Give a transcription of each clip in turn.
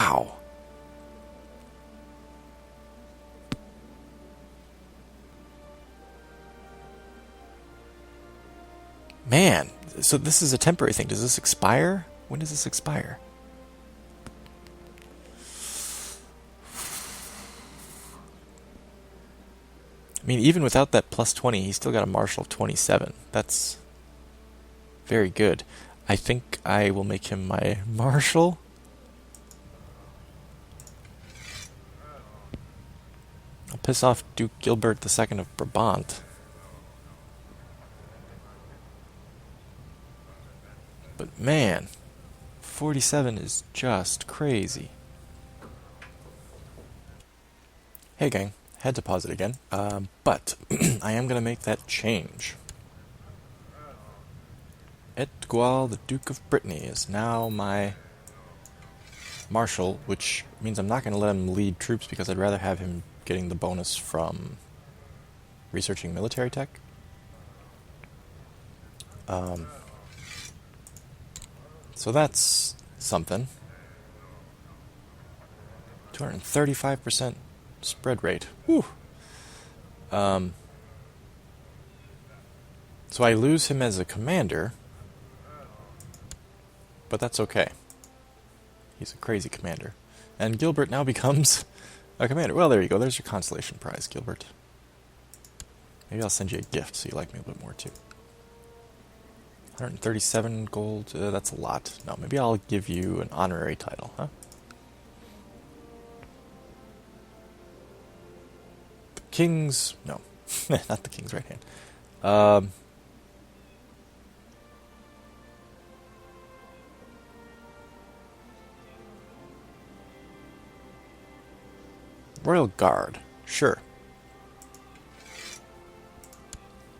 Wow. Man, so this is a temporary thing. Does this expire? When does this expire? I mean, even without that plus 20, he's still got a martial of 27. That's very good. I think I will make him my marshal. I'll piss off Duke Gilbert II of Brabant. But man, 47 is just crazy. Hey gang, had to pause it again, but I am going to make that change. Edgual, the Duke of Brittany, is now my marshal, which means I'm not going to let him lead troops because I'd rather have him getting the bonus from researching military tech. So that's something. 235% spread rate. Whew. So I lose him as a commander, but that's okay. He's a crazy commander. And Gilbert now becomes a commander. Well, there you go. There's your consolation prize, Gilbert. Maybe I'll send you a gift so you like me a bit more, too. 137 gold. That's a lot. No, maybe I'll give you an honorary title, huh? The King's... No. Not the King's right hand. Royal Guard. Sure.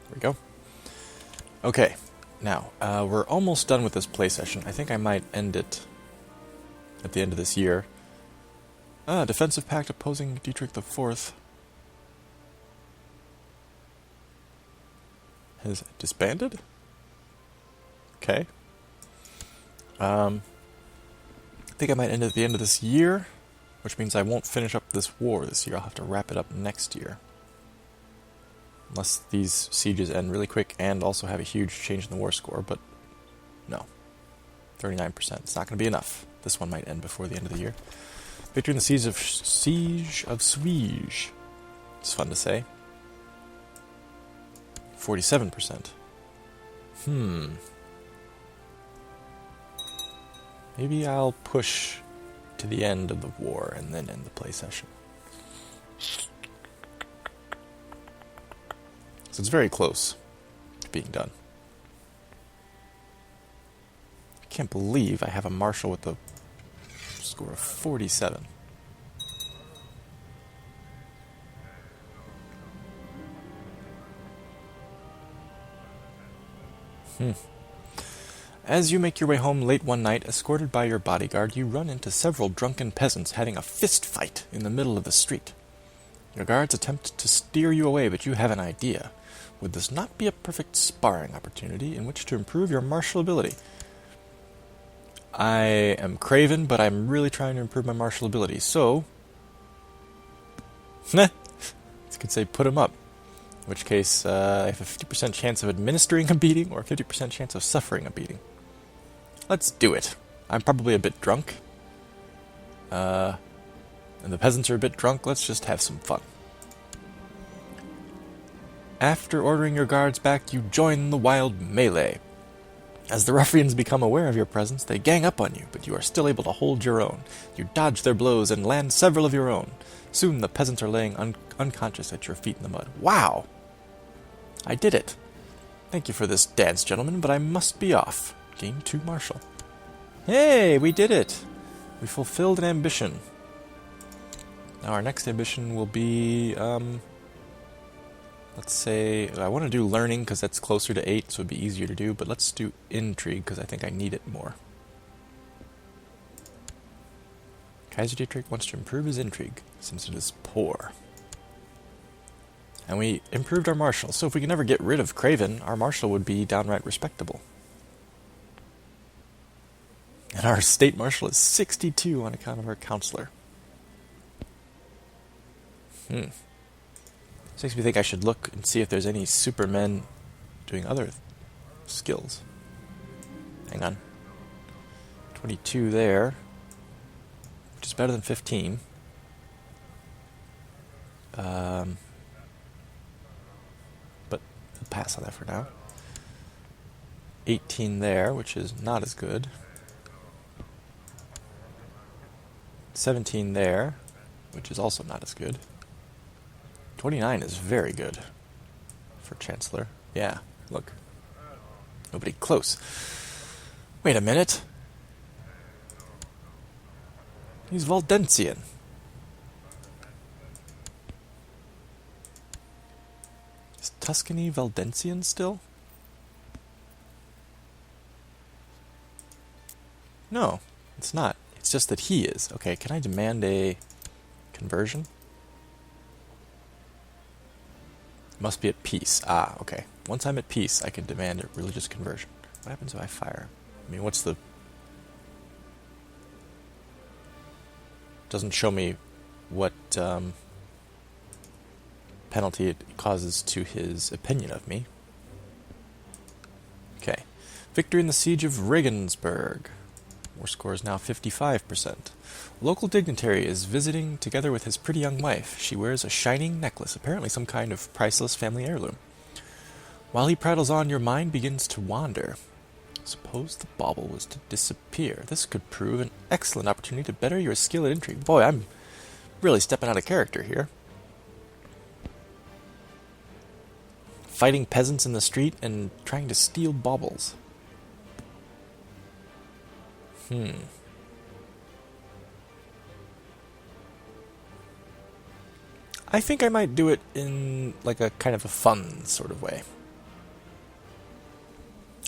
There we go. Okay. Now, we're almost done with this play session. I think I might end it at the end of this year. Defensive pact opposing Dietrich IV has disbanded? Okay. I think I might end it at the end of this year, which means I won't finish up this war this year. I'll have to wrap it up next year. Unless these sieges end really quick and also have a huge change in the war score, but no. 39%. It's not going to be enough. This one might end before the end of the year. Victory in the Siege of Swij. It's fun to say. 47%. Maybe I'll push to the end of the war and then end the play session. So it's very close to being done. I can't believe I have a marshal with a score of 47. As you make your way home late one night, escorted by your bodyguard, you run into several drunken peasants having a fist fight in the middle of the street. Your guards attempt to steer you away, but you have an idea. Would this not be a perfect sparring opportunity in which to improve your martial ability? I am craven, but I'm really trying to improve my martial ability, so... you could say put him up. In which case, I have a 50% chance of administering a beating, or a 50% chance of suffering a beating. Let's do it. I'm probably a bit drunk. And the peasants are a bit drunk. Let's just have some fun. After ordering your guards back, you join the wild melee. As the ruffians become aware of your presence, they gang up on you, but you are still able to hold your own. You dodge their blows and land several of your own. Soon the peasants are laying unconscious at your feet in the mud. Wow! I did it. Thank you for this dance, gentlemen, but I must be off. Gain 2 martial. Hey, we did it! We fulfilled an ambition. Now our next ambition will be, let's say, I want to do learning because that's closer to 8, so it'd be easier to do, but let's do intrigue because I think I need it more. Kaiser Dietrich wants to improve his intrigue, since it is poor. And we improved our martial, so if we can never get rid of Craven, our martial would be downright respectable. And And our state marshal is 62 on account of our counselor. This makes me think I should look and see if there's any supermen doing other skills. Hang on. 22 there, which is better than 15. But we'll pass on that for now. 18 there, which is not as good. 17 there, which is also not as good. 29 is very good for Chancellor. Yeah, look. Nobody close. Wait a minute. He's Valdensian. Is Tuscany Valdensian still? No, it's not. It's just that he is. Okay, can I demand a conversion? Must be at peace. Ah, okay. Once I'm at peace, I can demand a religious conversion. What happens if I fire? I mean, what's the... Doesn't show me what penalty it causes to his opinion of me. Okay. Victory in the Siege of Regensburg. War score is now 55%. Local dignitary is visiting together with his pretty young wife. She wears a shining necklace, apparently some kind of priceless family heirloom. While he prattles on, your mind begins to wander. Suppose the bauble was to disappear. This could prove an excellent opportunity to better your skill at intrigue. Boy, I'm really stepping out of character here. Fighting peasants in the street and trying to steal baubles. I think I might do it in like a kind of a fun sort of way.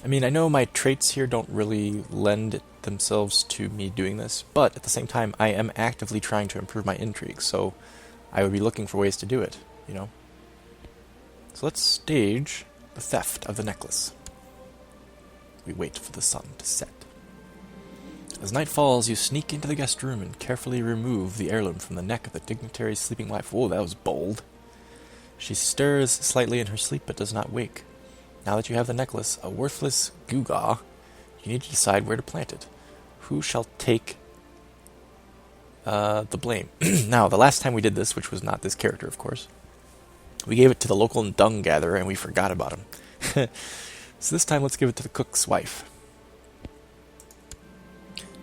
I mean, I know my traits here don't really lend themselves to me doing this, but at the same time, I am actively trying to improve my intrigue, so I would be looking for ways to do it, you know? So let's stage the theft of the necklace. We wait for the sun to set. As night falls, you sneak into the guest room and carefully remove the heirloom from the neck of the dignitary's sleeping wife. Whoa, that was bold. She stirs slightly in her sleep but does not wake. Now that you have the necklace, a worthless gewgaw, you need to decide where to plant it. Who shall take the blame? Now, the last time we did this, which was not this character, of course, we gave it to the local dung gatherer and we forgot about him. So this time, let's give it to the cook's wife.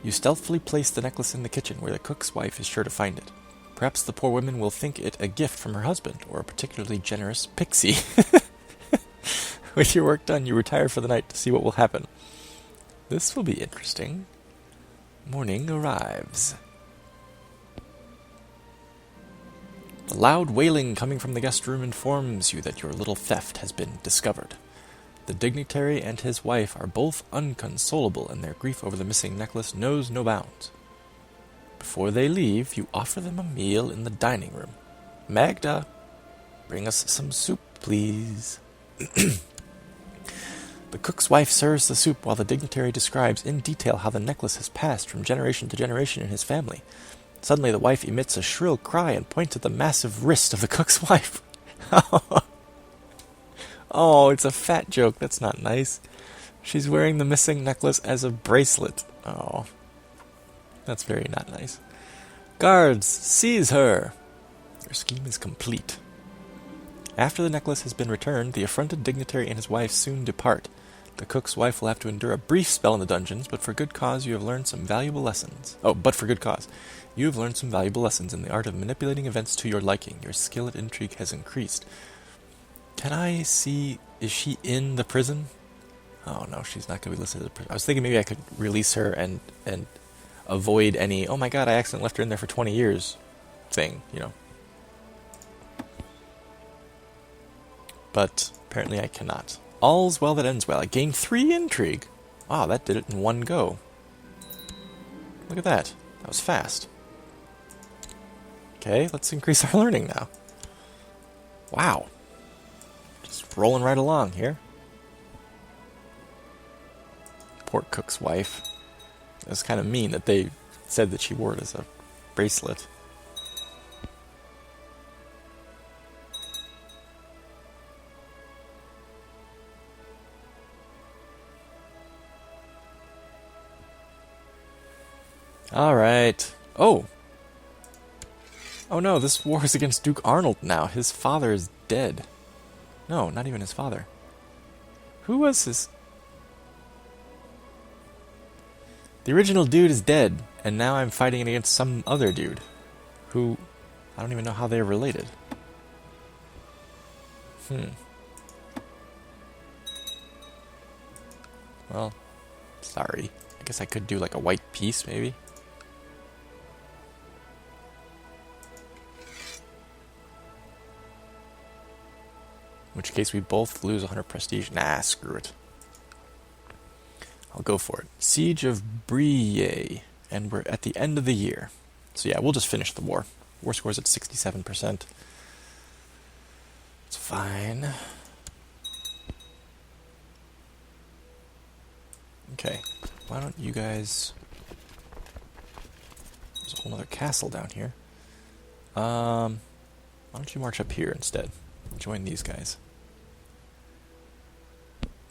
You stealthily place the necklace in the kitchen, where the cook's wife is sure to find it. Perhaps the poor woman will think it a gift from her husband, or a particularly generous pixie. With your work done, you retire for the night to see what will happen. This will be interesting. Morning arrives. The loud wailing coming from the guest room informs you that your little theft has been discovered. The dignitary and his wife are both unconsolable, and their grief over the missing necklace knows no bounds. Before they leave, you offer them a meal in the dining room. Magda, bring us some soup, please. The cook's wife serves the soup while the dignitary describes in detail how the necklace has passed from generation to generation in his family. Suddenly the wife emits a shrill cry and points at the massive wrist of the cook's wife. Oh, it's a fat joke. That's not nice. She's wearing the missing necklace as a bracelet. Oh, that's very not nice. Guards, seize her! Your scheme is complete. After the necklace has been returned, the affronted dignitary and his wife soon depart. The cook's wife will have to endure a brief spell in the dungeons, but for good cause you have learned some valuable lessons. You have learned some valuable lessons in the art of manipulating events to your liking. Your skill at intrigue has increased. Can I see... Is she in the prison? Oh no, she's not going to be listed as a prison. I was thinking maybe I could release her and avoid any, oh my god, I accidentally left her in there for 20 years thing, you know. But apparently I cannot. All's well that ends well. I gained 3 intrigue. Wow, that did it in one go. Look at that. That was fast. Okay, let's increase our learning now. Wow. Just rolling right along here. Poor cook's wife. It's kind of mean that they said that she wore it as a bracelet. Alright. Oh! Oh no, this war is against Duke Arnold now. His father is dead. No, not even his father. Who was his... The original dude is dead, and now I'm fighting against some other dude. Who... I don't even know how they're related. Well, sorry. I guess I could do like a white piece, maybe? In which case we both lose 100 prestige. Nah, screw it. I'll go for it. Siege of Brie, and we're at the end of the year. So yeah, we'll just finish the war. War score's at 67%. It's fine. Okay, why don't you guys... There's a whole other castle down here. Why don't you march up here instead? Join these guys.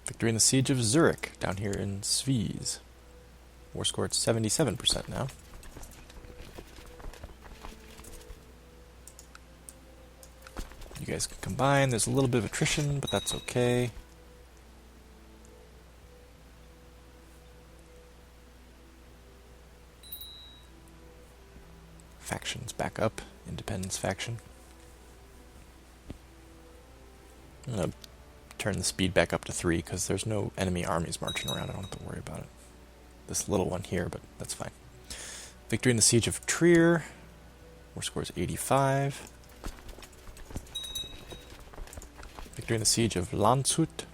Victory in the Siege of Zurich, down here in Svise. War score at 77% now. You guys can combine. There's a little bit of attrition, but that's okay. Factions back up. Independence faction. I'm going to turn the speed back up to 3 because there's no enemy armies marching around. I don't have to worry about it. This little one here, but that's fine. Victory in the Siege of Trier. War score is 85. Victory in the Siege of Landshut.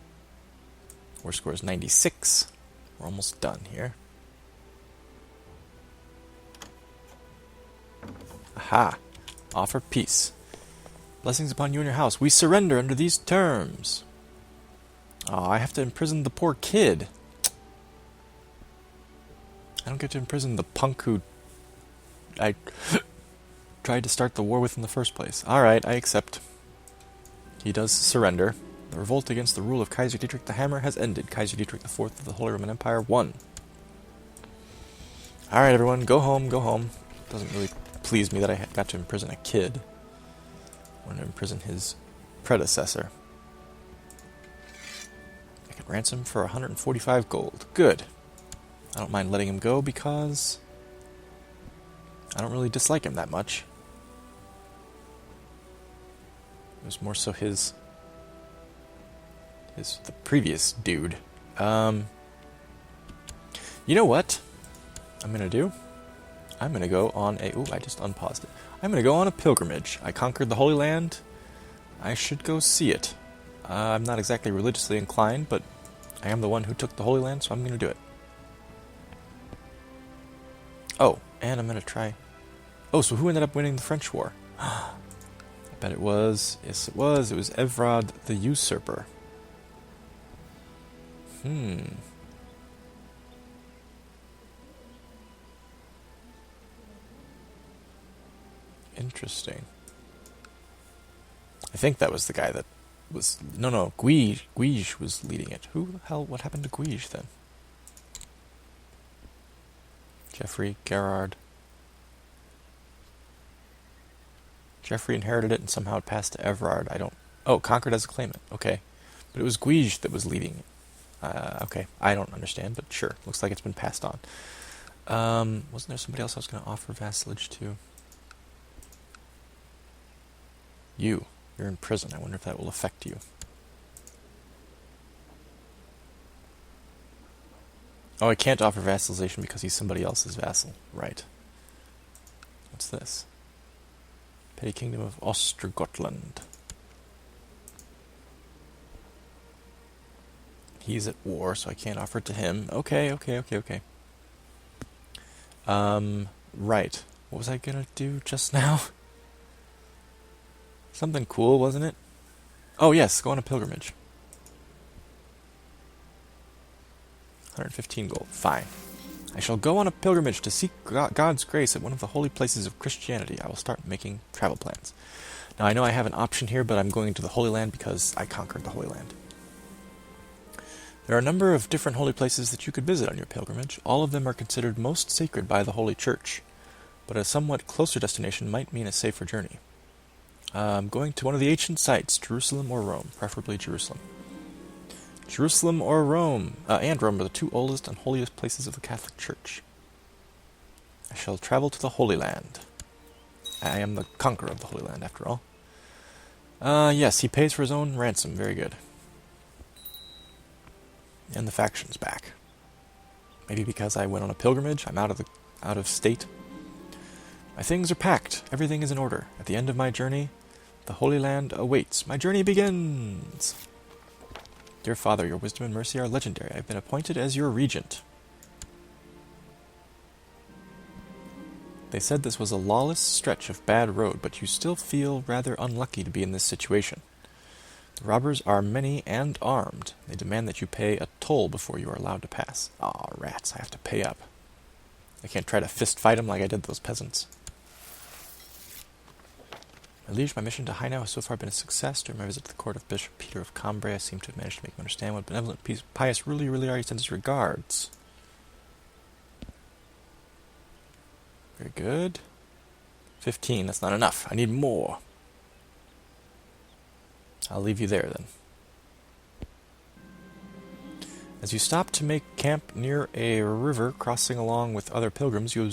War score is 96. We're almost done here. Aha! Offer peace. Blessings upon you and your house. We surrender under these terms. Oh, I have to imprison the poor kid. I don't get to imprison the punk who I tried to start the war with in the first place. Alright, I accept. He does surrender. The revolt against the rule of Kaiser Dietrich the Hammer has ended. Kaiser Dietrich IV of the Holy Roman Empire won. Alright, everyone, go home, go home. Doesn't really please me that I got to imprison a kid. I want to imprison his predecessor. I can ransom for 145 gold. Good. I don't mind letting him go because I don't really dislike him that much. It was more so the previous dude. You know what I'm gonna do? I'm gonna go on a... Ooh, I just unpaused it. I'm gonna go on a pilgrimage. I conquered the Holy Land. I should go see it. I'm not exactly religiously inclined, but I am the one who took the Holy Land, so I'm gonna do it. Oh, and I'm gonna try... Oh, so who ended up winning the French War? I bet it was... Yes, it was. It was Evrod the Usurper. Interesting. I think that was the guy that was... No, Guige was leading it. Who the hell... What happened to Guige then? Geoffrey, Gerard. Geoffrey inherited it and somehow it passed to Everard. I don't... Oh, conquered as a claimant. Okay. But it was Guige that was leading it. Okay. I don't understand, but sure. Looks like it's been passed on. Wasn't there somebody else I was going to offer vassalage to? You're in prison. I wonder if that will affect you. Oh, I can't offer vassalization because he's somebody else's vassal. Right. What's this? Petty Kingdom of Ostergotland. He's at war, so I can't offer it to him. Okay. Right. What was I gonna do just now? Something cool, wasn't it? Oh, yes, go on a pilgrimage. 115 gold. Fine. I shall go on a pilgrimage to seek God's grace at one of the holy places of Christianity. I will start making travel plans. Now, I know I have an option here, but I'm going to the Holy Land because I conquered the Holy Land. There are a number of different holy places that you could visit on your pilgrimage. All of them are considered most sacred by the Holy Church, but a somewhat closer destination might mean a safer journey. I'm going to one of the ancient sites, Jerusalem or Rome, preferably Jerusalem. Jerusalem or Rome, and Rome are the two oldest and holiest places of the Catholic Church. I shall travel to the Holy Land. I am the conqueror of the Holy Land, after all. Yes, he pays for his own ransom. Very good. And the faction's back. Maybe because I went on a pilgrimage, I'm out of state. My things are packed. Everything is in order. At the end of my journey, the Holy Land awaits. My journey begins! Dear Father, your wisdom and mercy are legendary. I have been appointed as your regent. They said this was a lawless stretch of bad road, but you still feel rather unlucky to be in this situation. The robbers are many and armed. They demand that you pay a toll before you are allowed to pass. Aw, rats, I have to pay up. I can't try to fist fight them like I did those peasants. My liege, my mission to Hainaut has so far been a success. During my visit to the court of Bishop Peter of Cambrai, I seem to have managed to make him understand what benevolent, pious ruler you really are. He sends his regards. Very good. 15, that's not enough. I need more. I'll leave you there, then. As you stop to make camp near a river crossing along with other pilgrims, you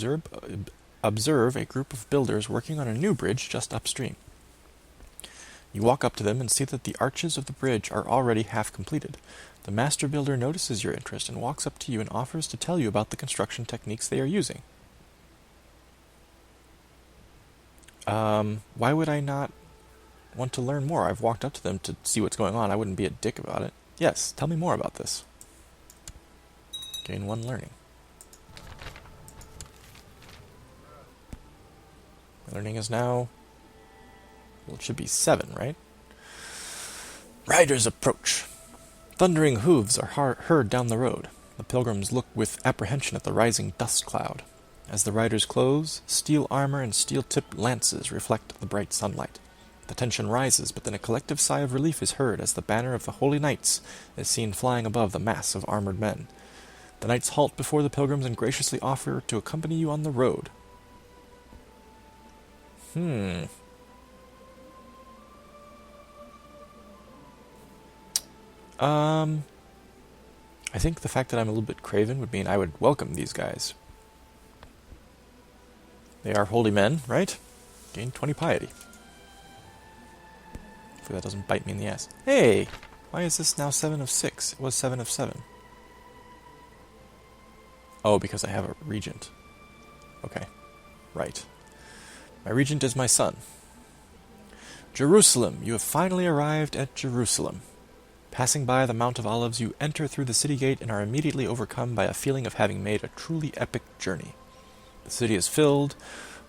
observe a group of builders working on a new bridge just upstream. You walk up to them and see that the arches of the bridge are already half completed. The master builder notices your interest and walks up to you and offers to tell you about the construction techniques they are using. Why would I not want to learn more? I've walked up to them to see what's going on. I wouldn't be a dick about it. Yes, tell me more about this. Gain 1 learning. Learning is now... well, it should be 7, right? Riders approach. Thundering hooves are heard down the road. The pilgrims look with apprehension at the rising dust cloud. As the riders close, steel armor and steel-tipped lances reflect the bright sunlight. The tension rises, but then a collective sigh of relief is heard as the banner of the Holy Knights is seen flying above the mass of armored men. The knights halt before the pilgrims and graciously offer to accompany you on the road. I think the fact that I'm a little bit craven would mean I would welcome these guys. They are holy men, right? Gain 20 piety. Hopefully that doesn't bite me in the ass. Hey! Why is this now 7 of 6? It was 7 of 7. Oh, because I have a regent. Okay. Right. My regent is my son. Jerusalem! You have finally arrived at Jerusalem. Passing by the Mount of Olives, you enter through the city gate and are immediately overcome by a feeling of having made a truly epic journey. The city is filled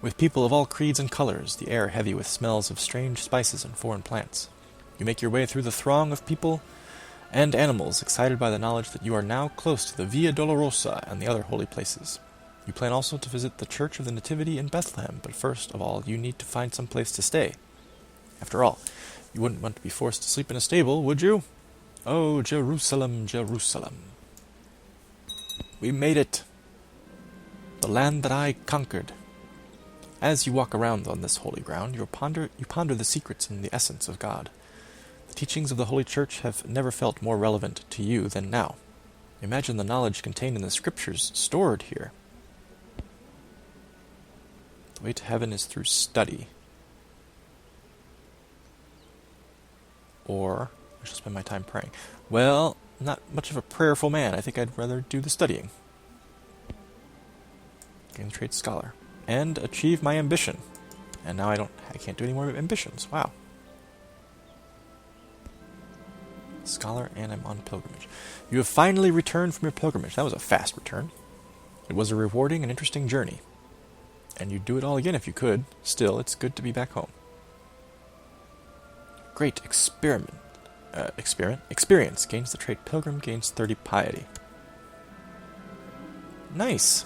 with people of all creeds and colors, the air heavy with smells of strange spices and foreign plants. You make your way through the throng of people and animals, excited by the knowledge that you are now close to the Via Dolorosa and the other holy places. You plan also to visit the Church of the Nativity in Bethlehem, but first of all, you need to find some place to stay. After all, you wouldn't want to be forced to sleep in a stable, would you? Oh, Jerusalem, Jerusalem. We made it. The land that I conquered. As you walk around on this holy ground, you ponder the secrets and the essence of God. The teachings of the Holy Church have never felt more relevant to you than now. Imagine the knowledge contained in the Scriptures stored here. The way to heaven is through study. Or I shall spend my time praying. Well, not much of a prayerful man. I think I'd rather do the studying. Gain the trait scholar. And achieve my ambition. And now I can't do any more ambitions. Wow. Scholar, and I'm on pilgrimage. You have finally returned from your pilgrimage. That was a fast return. It was a rewarding and interesting journey. And you'd do it all again if you could. Still, it's good to be back home. Great experience. Gains the trait pilgrim, gains 30 piety. Nice.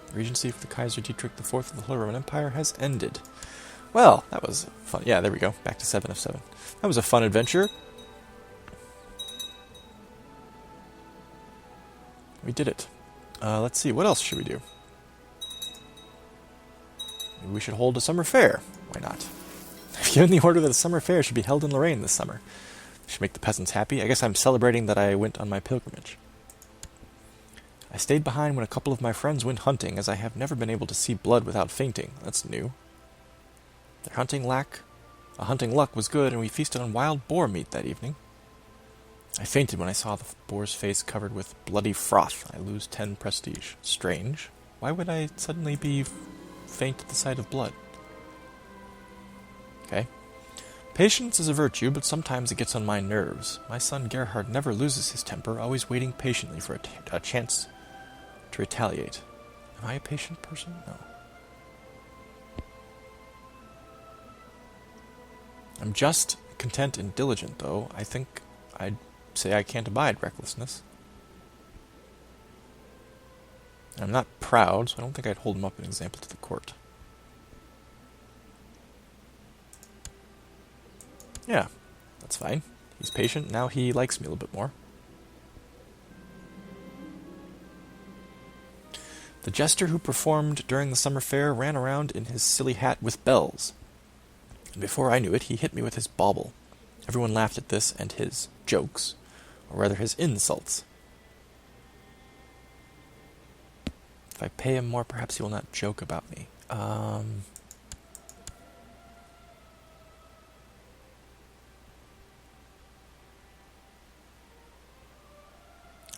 The regency for the Kaiser Dietrich IV of the Holy Roman Empire has ended. Well, that was fun. Yeah, there we go. Back to 7 of 7. That was a fun adventure. We did it. Let's see, what else should we do? Maybe we should hold a summer fair. Why not? I've given the order that a summer fair should be held in Lorraine this summer. Should make the peasants happy. I guess I'm celebrating that I went on my pilgrimage. I stayed behind when a couple of my friends went hunting, as I have never been able to see blood without fainting. That's new. Their hunting luck was good, and we feasted on wild boar meat that evening. I fainted when I saw the boar's face covered with bloody froth. I lose 10 prestige. Strange. Why would I suddenly be faint at the sight of blood? Okay. Patience is a virtue, but sometimes it gets on my nerves. My son Gerhard never loses his temper, always waiting patiently for a chance to retaliate. Am I a patient person? No. I'm just, content, and diligent, though. I think I'd say I can't abide recklessness. And I'm not proud, so I don't think I'd hold him up an example to the court. Yeah, that's fine. He's patient, now he likes me a little bit more. The jester who performed during the summer fair ran around in his silly hat with bells. And before I knew it, he hit me with his bauble. Everyone laughed at this and his jokes, or rather his insults. If I pay him more, perhaps he will not joke about me.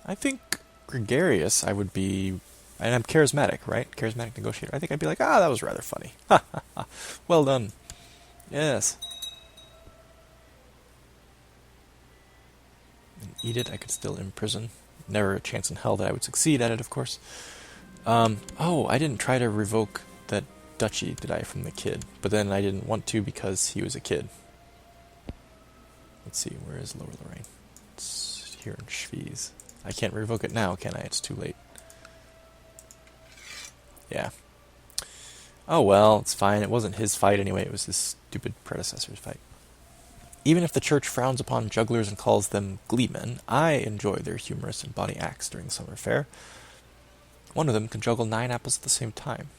I think gregarious I would be, and I'm charismatic, right? Charismatic negotiator. I think I'd be like, that was rather funny. Ha ha ha. Well done. Yes. And eat it, I could still imprison. Never a chance in hell that I would succeed at it, of course. I didn't try to revoke that duchy, did I, from the kid? But then I didn't want to because he was a kid. Let's see, where is Lower Lorraine? It's here in Schwyz. I can't revoke it now, can I? It's too late. Yeah. Oh well, it's fine. It wasn't his fight anyway. It was his stupid predecessor's fight. Even if the church frowns upon jugglers and calls them gleemen, I enjoy their humorous and bawdy acts during the summer fair. One of them can juggle 9 apples at the same time.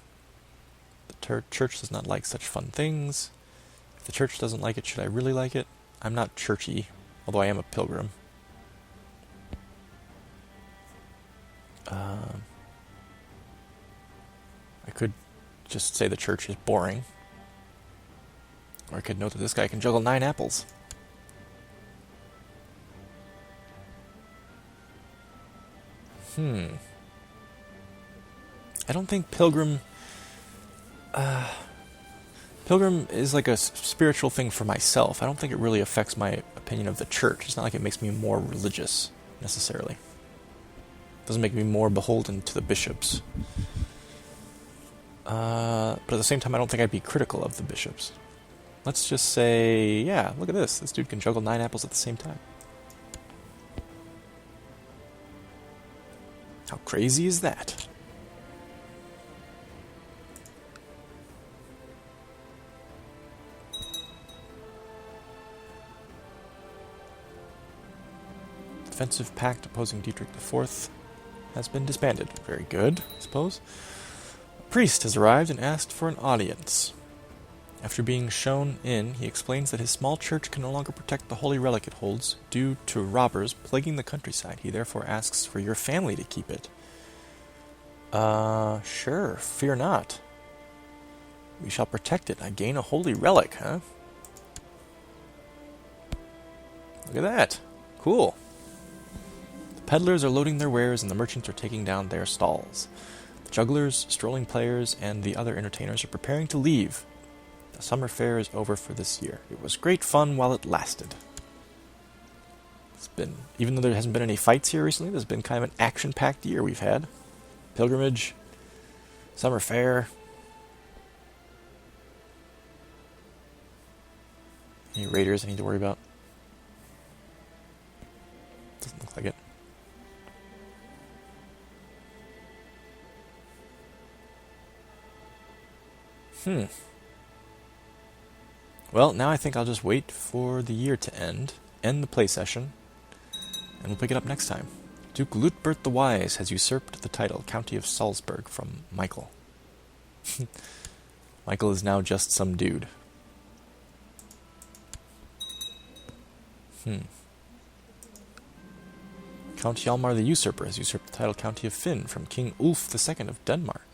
The church does not like such fun things. If the church doesn't like it, should I really like it? I'm not churchy, although I am a pilgrim. I could just say the church is boring. Or I could note that this guy can juggle 9 apples. I don't think Pilgrim is like a spiritual thing for myself. I don't think it really affects my opinion of the church. It's not like it makes me more religious, necessarily. It doesn't make me more beholden to the bishops. But at the same time, I don't think I'd be critical of the bishops. Let's just say, yeah, look at this. This dude can juggle 9 apples at the same time. How crazy is that? Defensive pact opposing Dietrich IV has been disbanded. Very good, I suppose. A priest has arrived and asked for an audience. After being shown in, he explains that his small church can no longer protect the holy relic it holds due to robbers plaguing the countryside. He therefore asks for your family to keep it. Sure, fear not. We shall protect it. I gain a holy relic, huh? Look at that. Cool. The peddlers are loading their wares and the merchants are taking down their stalls. The jugglers, strolling players, and the other entertainers are preparing to leave. The summer fair is over for this year. It was great fun while it lasted. Even though there hasn't been any fights here recently, there's been kind of an action-packed year we've had. Pilgrimage, summer fair. Any raiders I need to worry about? Doesn't look like it. Well, now I think I'll just wait for the year to end the play session, and we'll pick it up next time. Duke Luitbert the Wise has usurped the title, County of Salzburg, from Michael. Michael is now just some dude. Count Hjalmar the Usurper has usurped the title, County of Finn, from King Ulf II of Denmark.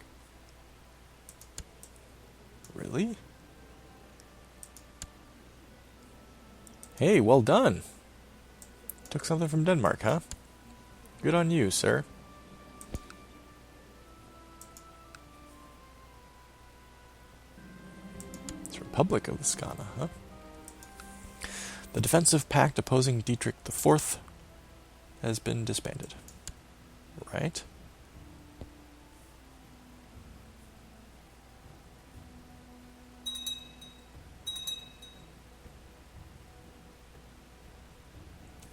Really? Hey, well done. Took something from Denmark, huh? Good on you, sir. It's Republic of the Skana, huh? The defensive pact opposing Dietrich IV has been disbanded. Right?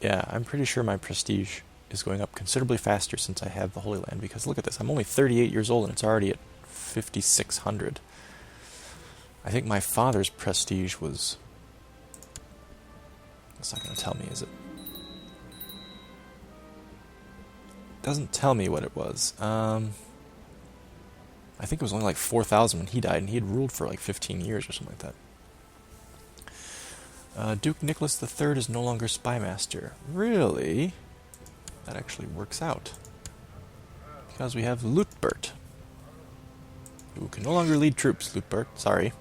Yeah, I'm pretty sure my prestige is going up considerably faster since I have the Holy Land, because look at this, I'm only 38 years old and it's already at 5,600. I think my father's prestige was... It's not going to tell me, is it? Doesn't tell me what it was. I think it was only like 4,000 when he died, and he had ruled for like 15 years or something like that. Duke Nicholas III is no longer spymaster. Really? That actually works out. Because we have Luitbert, who can no longer lead troops, Luitbert, sorry.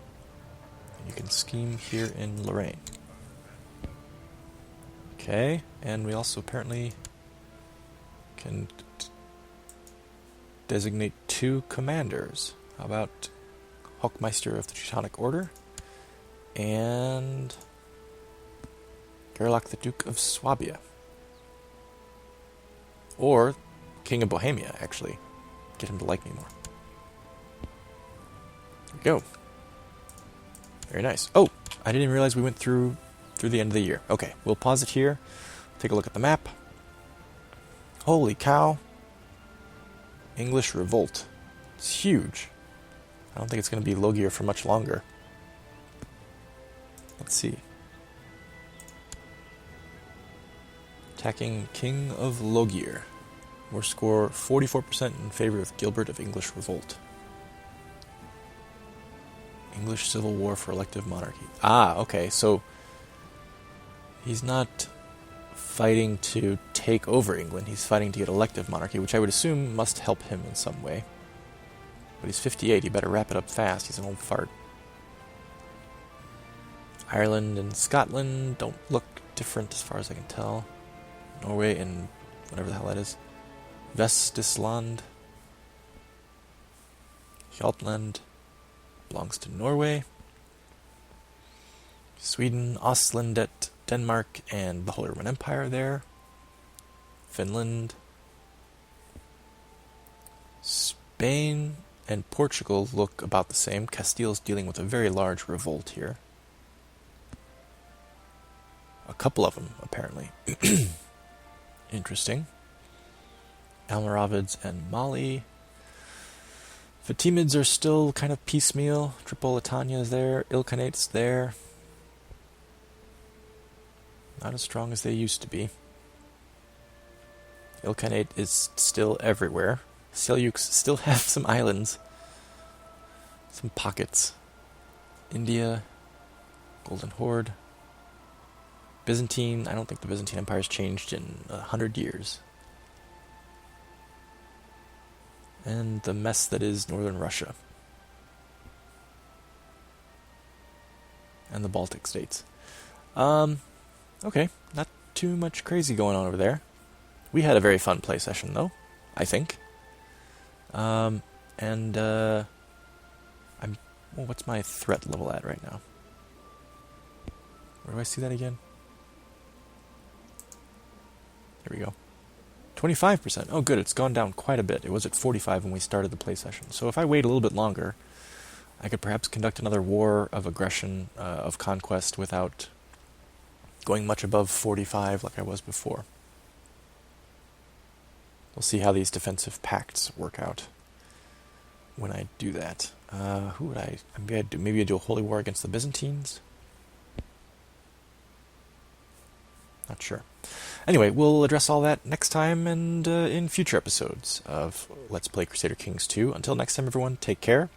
You can scheme here in Lorraine. Okay, and we also apparently can designate 2 commanders. How about Hochmeister of the Teutonic Order and Gerlach the Duke of Swabia. Or King of Bohemia, actually. Get him to like me more. There we go. Very nice. Oh, I didn't even realize we went through the end of the year. Okay, we'll pause it here. Take a look at the map. Holy cow. English revolt. It's huge. I don't think it's going to be Logier for much longer. Let's see. Attacking King of Logier. War score 44% in favor of Gilbert of English revolt. English civil war for elective monarchy. Ah, okay, so he's not fighting to take over England, he's fighting to get elective monarchy, which I would assume must help him in some way. But he's 58, he better wrap it up fast, he's an old fart. Ireland and Scotland don't look different as far as I can tell. Norway and whatever the hell that is. Vestisland. Hjaltland belongs to Norway. Sweden, Ostlandet, Denmark, and the Holy Roman Empire there. Finland. Spain and Portugal look about the same. Castile's dealing with a very large revolt here. A couple of them, apparently. Interesting. Almoravids and Mali. Fatimids are still kind of piecemeal. Tripolitania is there. Ilkhanate's there. Not as strong as they used to be. Ilkhanate is still everywhere. Seljuks still have some islands. Some pockets. India. Golden Horde. Byzantine. I don't think the Byzantine Empire's changed in 100 years. And the mess that is northern Russia. And the Baltic states. Okay, not too much crazy going on over there. We had a very fun play session, though, I think. Well, what's my threat level at right now? Where do I see that again? There we go. 25%. Oh, good. It's gone down quite a bit. It was at 45 when we started the play session. So if I wait a little bit longer, I could perhaps conduct another war of aggression, of conquest, without going much above 45 like I was before. We'll see how these defensive pacts work out. when I do that. Who would I... Maybe I'd do a holy war against the Byzantines? Not sure. Anyway, we'll address all that next time and in future episodes of Let's Play Crusader Kings 2. Until next time, everyone, take care.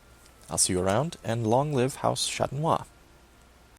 I'll see you around, and long live House Chatenois.